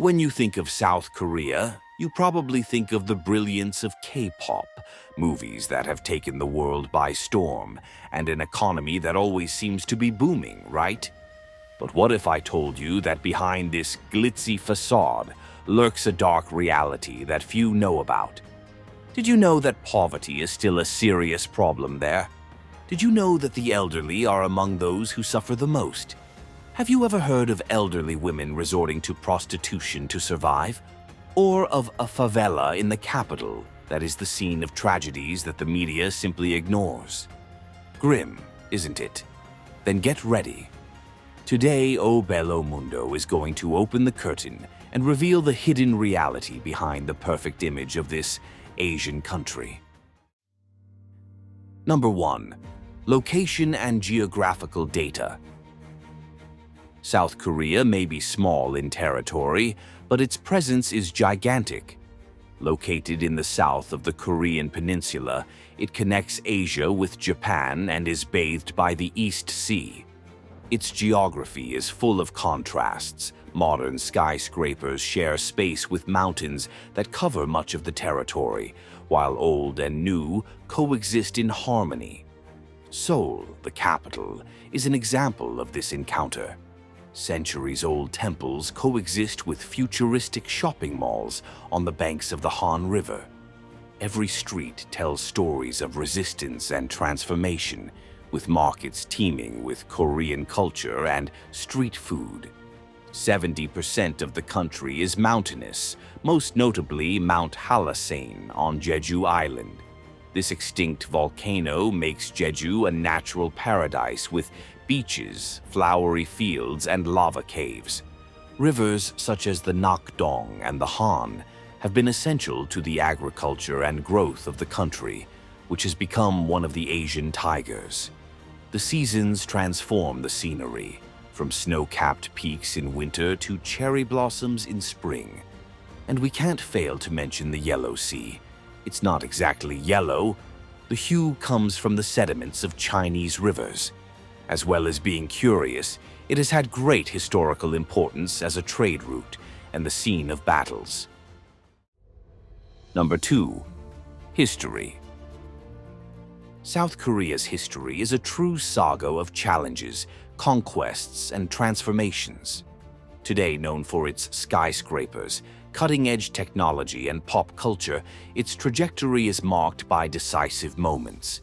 When you think of South Korea, you probably think of the brilliance of K-pop, movies that have taken the world by storm, and an economy that always seems to be booming, right? But what if I told you that behind this glitzy facade lurks a dark reality that few know about? Did you know that poverty is still a serious problem there? Did you know that the elderly are among those who suffer the most? Have you ever heard of elderly women resorting to prostitution to survive? Or of a favela in the capital that is the scene of tragedies that the media simply ignores? Grim, isn't it? Then get ready. Today, Bello Mundo is going to open the curtain and reveal the hidden reality behind the perfect image of this Asian country. Number 1. Location and geographical data. South Korea may be small in territory, but its presence is gigantic. Located in the south of the Korean peninsula, it connects Asia with Japan and is bathed by the East Sea. Its geography is full of contrasts. Modern skyscrapers share space with mountains that cover much of the territory, while old and new coexist in harmony. Seoul, the capital, is an example of this encounter. Centuries-old temples coexist with futuristic shopping malls on the banks of the Han River. Every street tells stories of resistance and transformation, with markets teeming with Korean culture and street food. 70% of the country is mountainous, most notably Mount Hallasan on Jeju Island. This extinct volcano makes Jeju a natural paradise with beaches, flowery fields, and lava caves. Rivers such as the Nakdong and the Han have been essential to the agriculture and growth of the country, which has become one of the Asian tigers. The seasons transform the scenery, from snow-capped peaks in winter to cherry blossoms in spring. And we can't fail to mention the Yellow Sea. It's not exactly yellow. The hue comes from the sediments of Chinese rivers. As well as being curious, it has had great historical importance as a trade route and the scene of battles. Number 2. History. South Korea's history is a true saga of challenges, conquests, and transformations. Today known for its skyscrapers, cutting-edge technology, and pop culture, its trajectory is marked by decisive moments.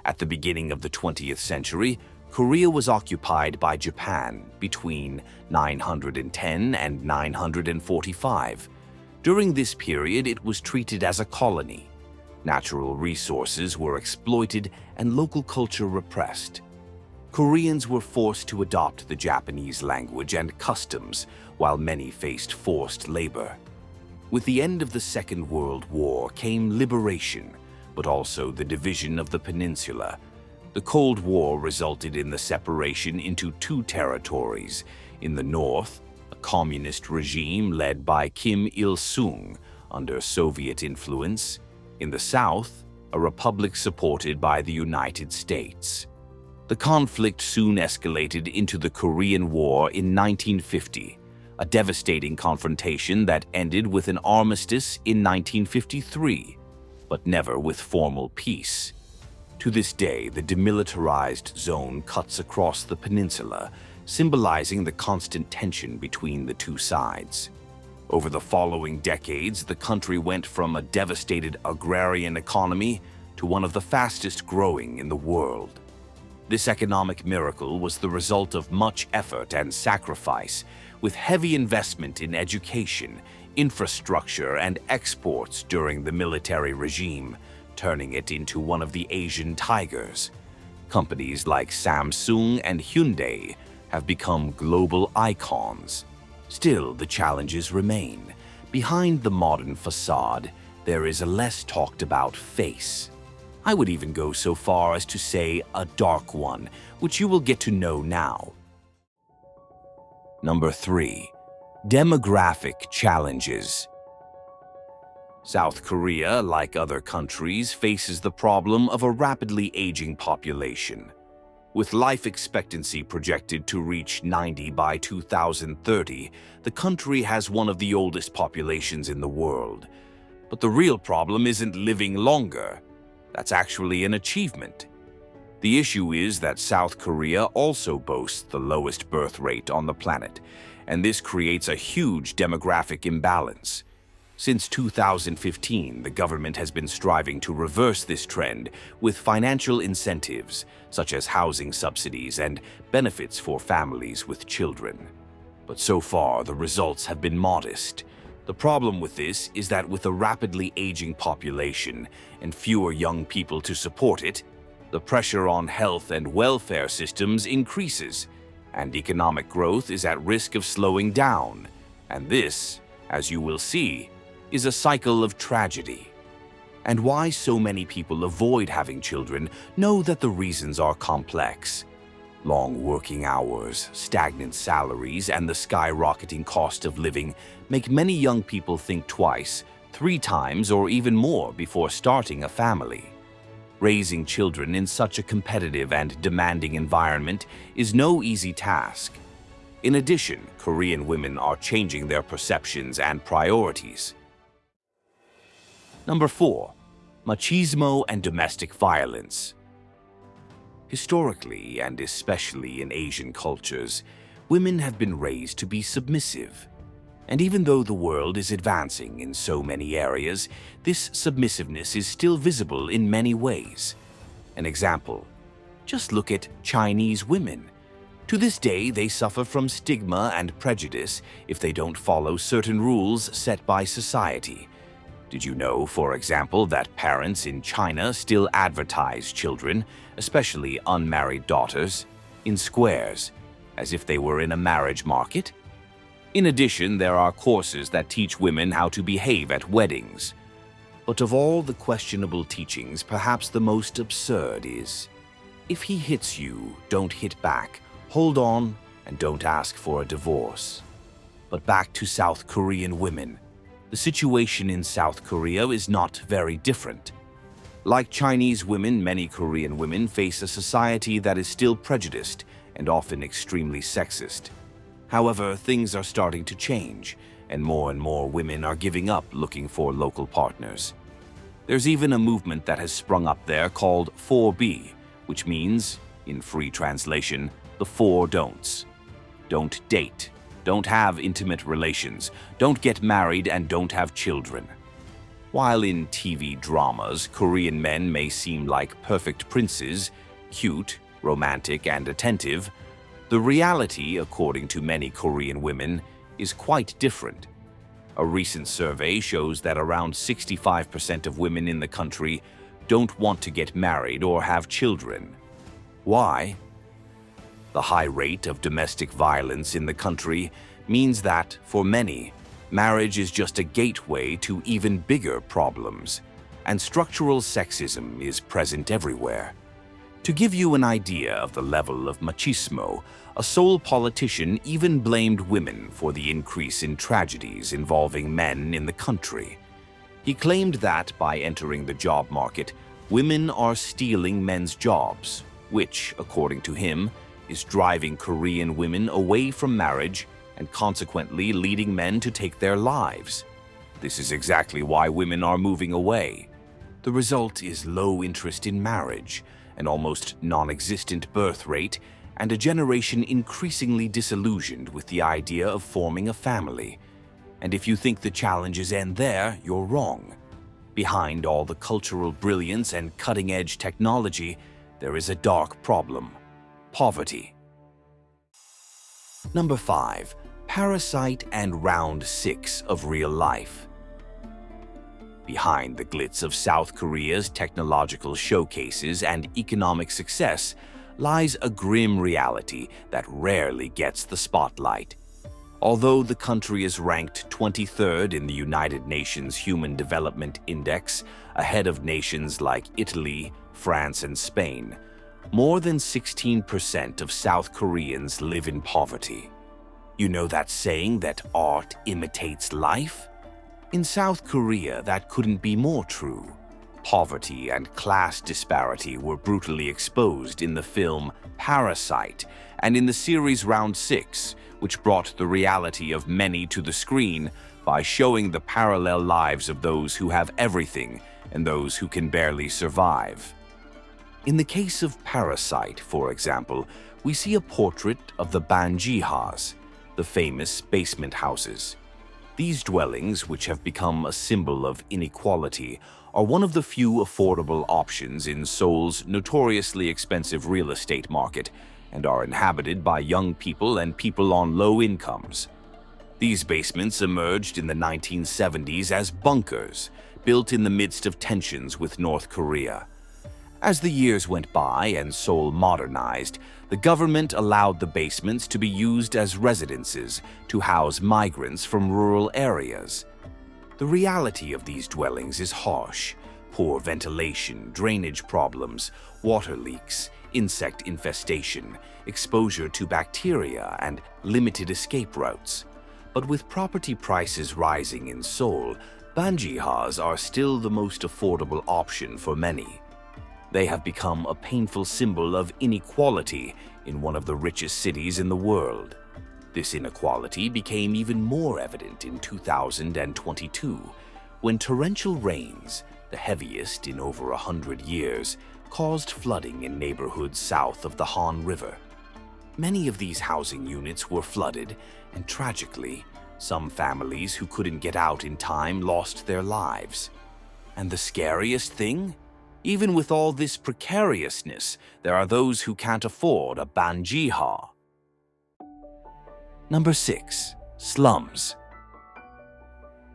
At the beginning of the 20th century, Korea was occupied by Japan between 910 and 945. During this period, it was treated as a colony. Natural resources were exploited and local culture repressed. Koreans were forced to adopt the Japanese language and customs, while many faced forced labor. With the end of the Second World War came liberation, but also the division of the peninsula. The Cold War resulted in the separation into two territories. In the north, a communist regime led by Kim Il-sung under Soviet influence. In the south, a republic supported by the United States. The conflict soon escalated into the Korean War in 1950, a devastating confrontation that ended with an armistice in 1953, but never with formal peace. To this day, the demilitarized zone cuts across the peninsula, symbolizing the constant tension between the two sides. Over the following decades, the country went from a devastated agrarian economy to one of the fastest growing in the world. This economic miracle was the result of much effort and sacrifice, with heavy investment in education, infrastructure, and exports during the military regime, turning it into one of the Asian tigers. Companies like Samsung and Hyundai have become global icons. Still, the challenges remain. Behind the modern facade, there is a less talked about face. I would even go so far as to say a dark one, which you will get to know now. Number 3. Demographic challenges. South Korea, like other countries, faces the problem of a rapidly aging population. With life expectancy projected to reach 90 by 2030, the country has one of the oldest populations in the world. But the real problem isn't living longer. That's actually an achievement. The issue is that South Korea also boasts the lowest birth rate on the planet, and this creates a huge demographic imbalance. Since 2015, the government has been striving to reverse this trend with financial incentives, such as housing subsidies and benefits for families with children. But so far, the results have been modest. The problem with this is that with a rapidly aging population and fewer young people to support it, the pressure on health and welfare systems increases, and economic growth is at risk of slowing down. And this, as you will see, is a cycle of tragedy. And why so many people avoid having children, know that the reasons are complex. Long working hours, stagnant salaries, and the skyrocketing cost of living make many young people think twice, 3 times, or even more before starting a family. Raising children in such a competitive and demanding environment is no easy task. In addition, Korean women are changing their perceptions and priorities. Number 4. Machismo and domestic violence. Historically, and especially in Asian cultures, women have been raised to be submissive. And even though the world is advancing in so many areas, this submissiveness is still visible in many ways. An example, just look at Chinese women. To this day, they suffer from stigma and prejudice if they don't follow certain rules set by society. Did you know, for example, that parents in China still advertise children, especially unmarried daughters, in squares, as if they were in a marriage market? In addition, there are courses that teach women how to behave at weddings. But of all the questionable teachings, perhaps the most absurd is, if he hits you, don't hit back, hold on, and don't ask for a divorce. But back to South Korean women. The situation in South Korea is not very different. Like Chinese women, many Korean women face a society that is still prejudiced and often extremely sexist. However, things are starting to change, and more women are giving up looking for local partners. There's even a movement that has sprung up there called 4B, which means, in free translation, the 4 don'ts. Don't date, don't have intimate relations, don't get married, and don't have children. While in TV dramas, Korean men may seem like perfect princes, cute, romantic, and attentive, the reality, according to many Korean women, is quite different. A recent survey shows that around 65% of women in the country don't want to get married or have children. Why? The high rate of domestic violence in the country means that, for many, marriage is just a gateway to even bigger problems, and structural sexism is present everywhere. To give you an idea of the level of machismo, a Seoul politician even blamed women for the increase in tragedies involving men in the country. He claimed that by entering the job market, women are stealing men's jobs, which, according to him, is driving Korean women away from marriage and consequently leading men to take their lives. This is exactly why women are moving away. The result is low interest in marriage, an almost non-existent birth rate, and a generation increasingly disillusioned with the idea of forming a family. And if you think the challenges end there, you're wrong. Behind all the cultural brilliance and cutting-edge technology, there is a dark problem: poverty. Number 5. Parasite and Round 6 of real life. Behind the glitz of South Korea's technological showcases and economic success lies a grim reality that rarely gets the spotlight. Although the country is ranked 23rd in the United Nations Human Development Index, ahead of nations like Italy, France, and Spain, more than 16% of South Koreans live in poverty. You know that saying that art imitates life? In South Korea, that couldn't be more true. Poverty and class disparity were brutally exposed in the film Parasite and in the series Round 6, which brought the reality of many to the screen by showing the parallel lives of those who have everything and those who can barely survive. In the case of Parasite, for example, we see a portrait of the Banjihas, the famous basement houses. These dwellings, which have become a symbol of inequality, are one of the few affordable options in Seoul's notoriously expensive real estate market and are inhabited by young people and people on low incomes. These basements emerged in the 1970s as bunkers, built in the midst of tensions with North Korea. As the years went by and Seoul modernized, the government allowed the basements to be used as residences to house migrants from rural areas. The reality of these dwellings is harsh: poor ventilation, drainage problems, water leaks, insect infestation, exposure to bacteria, and limited escape routes. But with property prices rising in Seoul, Banjihas are still the most affordable option for many. They have become a painful symbol of inequality in one of the richest cities in the world. This inequality became even more evident in 2022, when torrential rains, the heaviest in over 100 years, caused flooding in neighborhoods south of the Han River. Many of these housing units were flooded, and tragically, some families who couldn't get out in time lost their lives. And the scariest thing? Even with all this precariousness, there are those who can't afford a Banjiha. Number 6. Slums.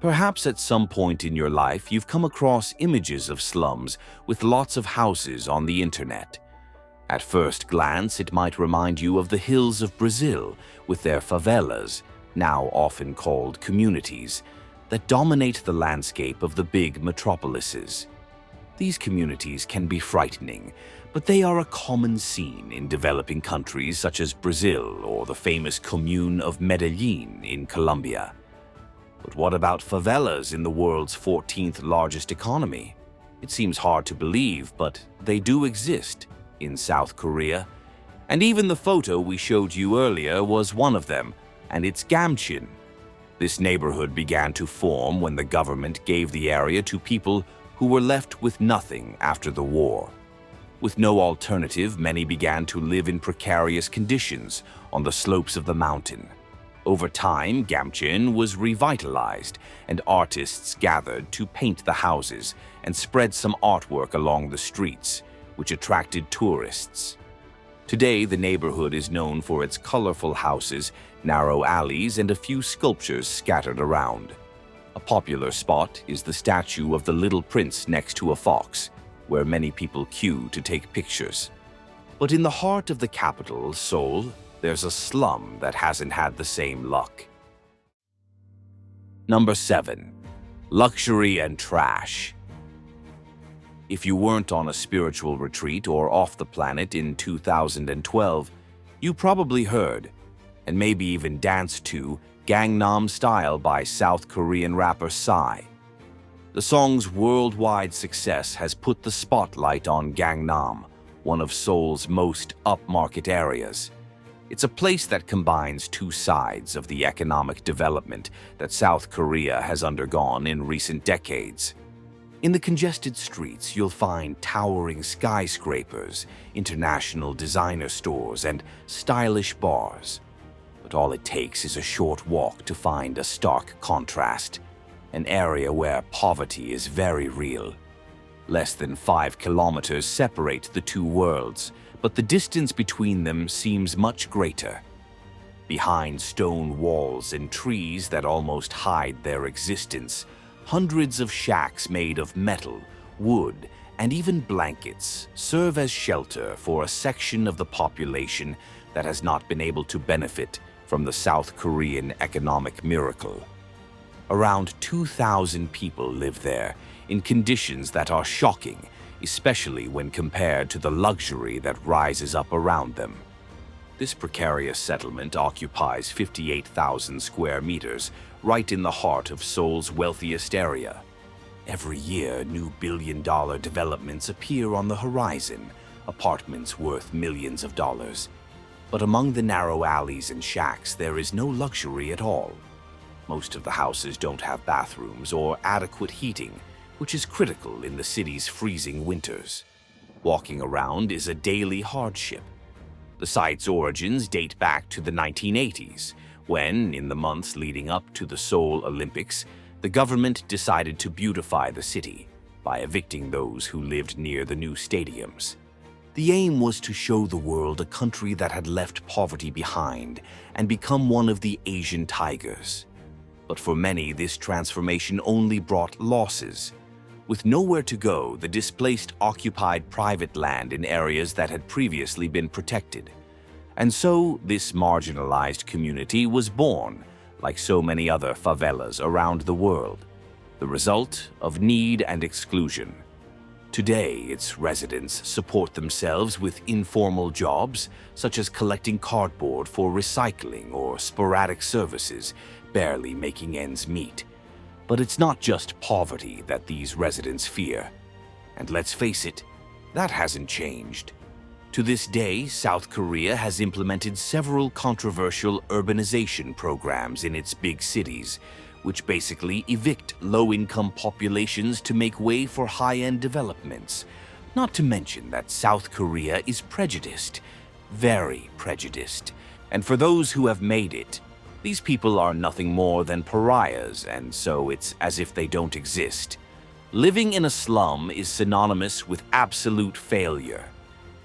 Perhaps at some point in your life you've come across images of slums with lots of houses on the internet. At first glance, it might remind you of the hills of Brazil with their favelas, now often called communities, that dominate the landscape of the big metropolises. These communities can be frightening, but they are a common scene in developing countries such as Brazil or the famous commune of Medellin in Colombia. But what about favelas in the world's 14th largest economy? It seems hard to believe, but they do exist in South Korea. And even the photo we showed you earlier was one of them, and it's Gamcheon. This neighborhood began to form when the government gave the area to people who were left with nothing after the war. With no alternative, many began to live in precarious conditions on the slopes of the mountain. Over time, Gamcheon was revitalized, and artists gathered to paint the houses and spread some artwork along the streets, which attracted tourists. Today, the neighborhood is known for its colorful houses, narrow alleys, and a few sculptures scattered around. A popular spot is the statue of the Little Prince next to a fox, where many people queue to take pictures. But in the heart of the capital, Seoul, there's a slum that hasn't had the same luck. Number 7. Luxury and trash. If you weren't on a spiritual retreat or off the planet in 2012, you probably heard, and maybe even danced to, Gangnam Style by South Korean rapper Psy. The song's worldwide success has put the spotlight on Gangnam, one of Seoul's most upmarket areas. It's a place that combines two sides of the economic development that South Korea has undergone in recent decades. In the congested streets, you'll find towering skyscrapers, international designer stores, and stylish bars. But all it takes is a short walk to find a stark contrast, an area where poverty is very real. Less than 5 kilometers separate the two worlds, but the distance between them seems much greater. Behind stone walls and trees that almost hide their existence, hundreds of shacks made of metal, wood, and even blankets serve as shelter for a section of the population that has not been able to benefit from the South Korean economic miracle. Around 2,000 people live there in conditions that are shocking, especially when compared to the luxury that rises up around them. This precarious settlement occupies 58,000 square meters, right in the heart of Seoul's wealthiest area. Every year, new billion-dollar developments appear on the horizon, apartments worth millions of dollars. But among the narrow alleys and shacks, there is no luxury at all. Most of the houses don't have bathrooms or adequate heating, which is critical in the city's freezing winters. Walking around is a daily hardship. The site's origins date back to the 1980s, when, in the months leading up to the Seoul Olympics, the government decided to beautify the city by evicting those who lived near the new stadiums. The aim was to show the world a country that had left poverty behind and become one of the Asian tigers. But for many, this transformation only brought losses. With nowhere to go, the displaced occupied private land in areas that had previously been protected. And so, this marginalized community was born, like so many other favelas around the world, the result of need and exclusion. Today, its residents support themselves with informal jobs, such as collecting cardboard for recycling or sporadic services, barely making ends meet. But it's not just poverty that these residents fear. And let's face it, that hasn't changed. To this day, South Korea has implemented several controversial urbanization programs in its big cities, which basically evict low-income populations to make way for high-end developments. Not to mention that South Korea is prejudiced, very prejudiced. And for those who have made it, these people are nothing more than pariahs, and so it's as if they don't exist. Living in a slum is synonymous with absolute failure.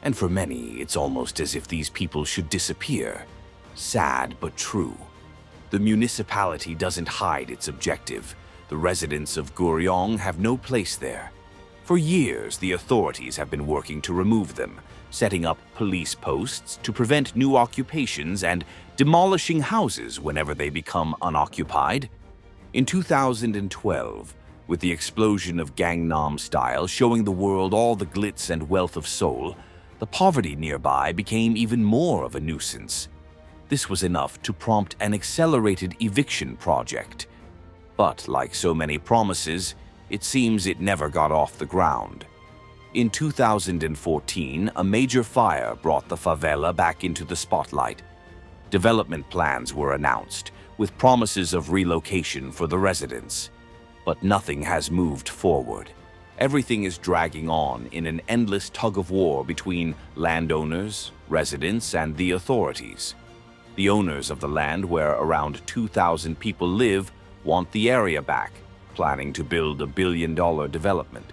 And for many, it's almost as if these people should disappear. Sad but true. The municipality doesn't hide its objective. The residents of Goryeo have no place there. For years, the authorities have been working to remove them, setting up police posts to prevent new occupations and demolishing houses whenever they become unoccupied. In 2012, with the explosion of Gangnam Style showing the world all the glitz and wealth of Seoul, the poverty nearby became even more of a nuisance. This was enough to prompt an accelerated eviction project. But like so many promises, it seems it never got off the ground. In 2014, a major fire brought the favela back into the spotlight. Development plans were announced, with promises of relocation for the residents. But nothing has moved forward. Everything is dragging on in an endless tug-of-war between landowners, residents, and the authorities. The owners of the land where around 2,000 people live want the area back, planning to build a billion-dollar development.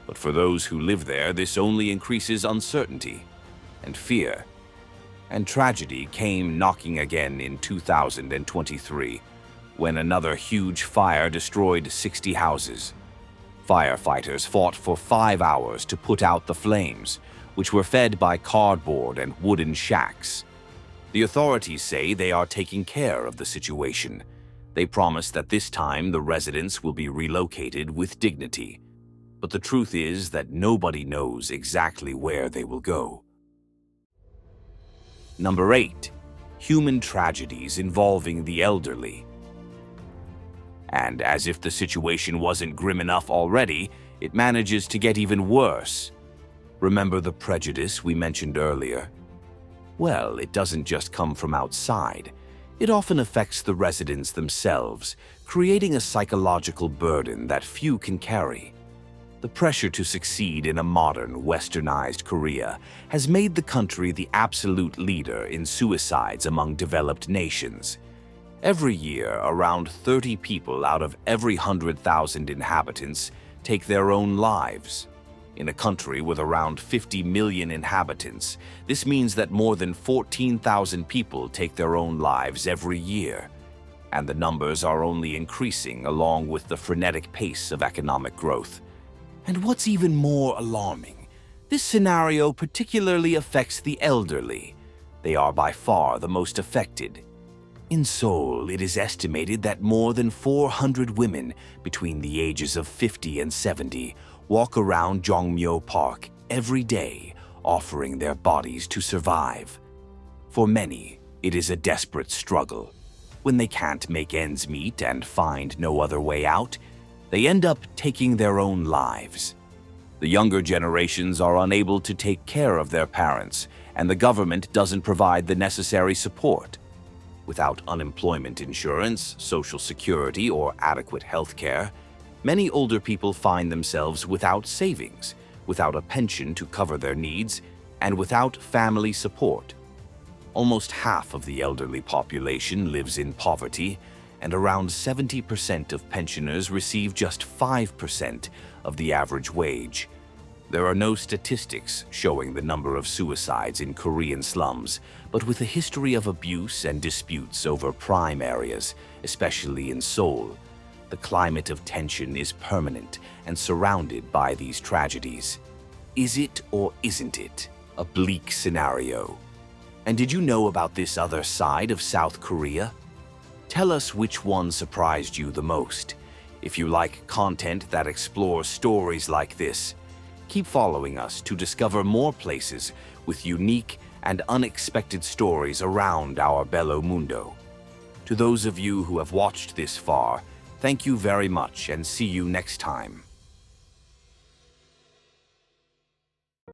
But for those who live there, this only increases uncertainty and fear. And tragedy came knocking again in 2023, when another huge fire destroyed 60 houses. Firefighters fought for 5 hours to put out the flames, which were fed by cardboard and wooden shacks. The authorities say they are taking care of the situation. They promise that this time the residents will be relocated with dignity. But the truth is that nobody knows exactly where they will go. Number 8. Human tragedies involving the elderly. And as if the situation wasn't grim enough already, it manages to get even worse. Remember the prejudice we mentioned earlier? Well, it doesn't just come from outside. It often affects the residents themselves, creating a psychological burden that few can carry. The pressure to succeed in a modern, westernized Korea has made the country the absolute leader in suicides among developed nations. Every year, around 30 people out of every 100,000 inhabitants take their own lives. In a country with around 50 million inhabitants, this means that more than 14,000 people take their own lives every year. And the numbers are only increasing along with the frenetic pace of economic growth. And what's even more alarming, this scenario particularly affects the elderly. They are by far the most affected. In Seoul, it is estimated that more than 400 women between the ages of 50 and 70 walk around Jongmyo Park every day, offering their bodies to survive. For many, it is a desperate struggle. When they can't make ends meet and find no other way out, They end up taking their own lives. The younger generations are unable to take care of their parents, and the government doesn't provide the necessary support. Without unemployment insurance, social security, or adequate health care, many older people find themselves without savings, without a pension to cover their needs, and without family support. Almost half of the elderly population lives in poverty, and around 70% of pensioners receive just 5% of the average wage. There are no statistics showing the number of suicides in Korean slums, but with a history of abuse and disputes over prime areas, especially in Seoul, the climate of tension is permanent and surrounded by these tragedies. Is it or isn't it a bleak scenario? And did you know about this other side of South Korea? Tell us which one surprised you the most. If you like content that explores stories like this, keep following us to discover more places with unique and unexpected stories around our Bello Mundo. To those of you who have watched this far, thank you very much and see you next time.